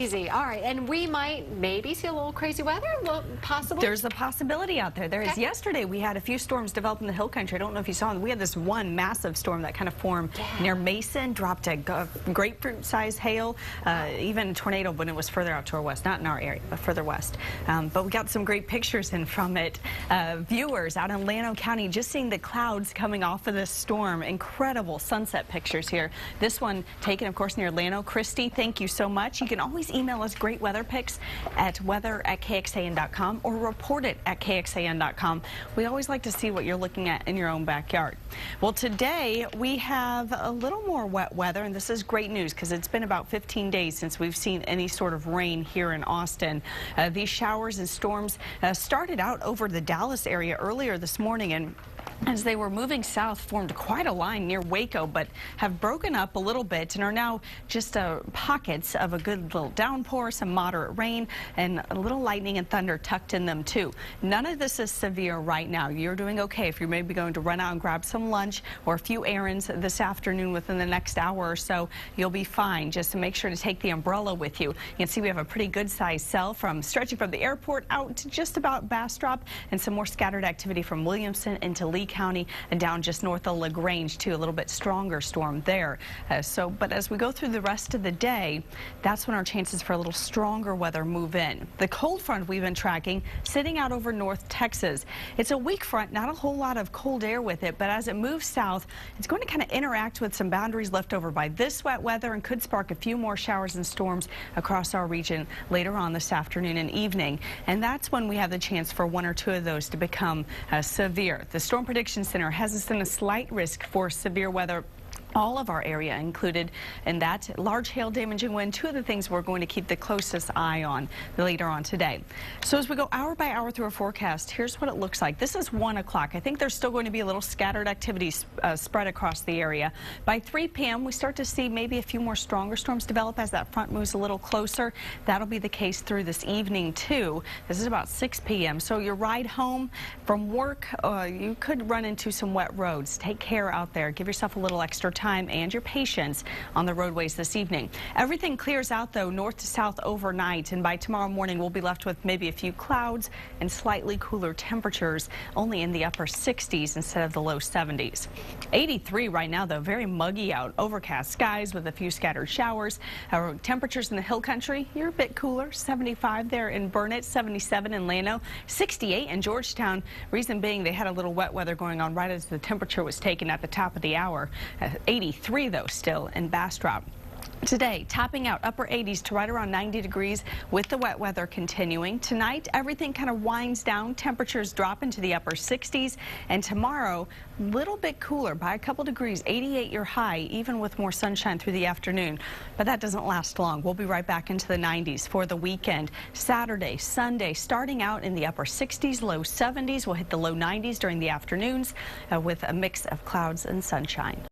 Easy. All right, and we might maybe see a little crazy weather, possible. There's a possibility out there. There is. Yesterday, we had a few storms develop in the hill country. I don't know if you saw them. We had this one massive storm that kind of formed near Mason, dropped a grapefruit-sized hail, even a tornado when it was further out to our west, not in our area, but further west. But we got some great pictures in from it. Viewers out in Llano County just seeing the clouds coming off of this storm. Incredible sunset pictures here. This one taken, of course, near Llano. Christy, thank you so much. You can always email us great weather pics at weather@kxan.com or report it at kxan.com. We always like to see what you're looking at in your own backyard. Well, today we have a little more wet weather, and this is great news because it's been about 15 days since we've seen any sort of rain here in Austin. These showers and storms started out over the Dallas area earlier this morning, and as they were moving south, formed quite a line near Waco, but have broken up a little bit and are now just pockets of a good little downpour, some moderate rain, and a little lightning and thunder tucked in them too. None of this is severe right now. You're doing okay if you're maybe going to run out and grab some lunch or a few errands this afternoon within the next hour or so. You'll be fine. Just to make sure to take the umbrella with you. You can see we have a pretty good sized cell from stretching from the airport out to just about Bastrop, and some more scattered activity from Williamson into Lee County and down just north of LaGrange too. A little bit stronger storm there. But as we go through the rest of the day, that's when our chances for a little stronger weather move in. The cold front we've been tracking sitting out over North Texas. It's a weak front, not a whole lot of cold air with it, but as it moves south, it's going to kind of interact with some boundaries left over by this wet weather and could spark a few more showers and storms across our region later on this afternoon and evening. And that's when we have the chance for one or two of those to become severe. The Storm Prediction Center has us in a slight risk for severe weather. All of our area included in that. Large hail damaging wind, two of the things we're going to keep the closest eye on later on today. So as we go hour by hour through our forecast, here's what it looks like. This is 1 o'clock. I think there's still going to be a little scattered activity spread across the area. By 3 p.m. we start to see maybe a few more stronger storms develop as that front moves a little closer. That'll be the case through this evening too. This is about 6 p.m. So your ride home from work, you could run into some wet roads. Take care out there. Give yourself a little extra time and your patience on the roadways this evening. Everything clears out though north to south overnight, and by tomorrow morning we'll be left with maybe a few clouds and slightly cooler temperatures, only in the upper 60s instead of the low 70s. 83 right now though, very muggy out, overcast skies with a few scattered showers. Our temperatures in the hill country, you're a bit cooler, 75 there in Burnett, 77 in Llano, 68 in Georgetown. Reason being they had a little wet weather going on right as the temperature was taken at the top of the hour. 83 though still in Bastrop. Today, topping out upper 80s to right around 90 degrees with the wet weather continuing. Tonight, everything kind of winds down. Temperatures drop into the upper 60s. And tomorrow, a little bit cooler by a couple degrees, 88 your high, even with more sunshine through the afternoon. But that doesn't last long. We'll be right back into the 90s for the weekend. Saturday, Sunday, starting out in the upper 60s, low 70s. We'll hit the low 90s during the afternoons with a mix of clouds and sunshine.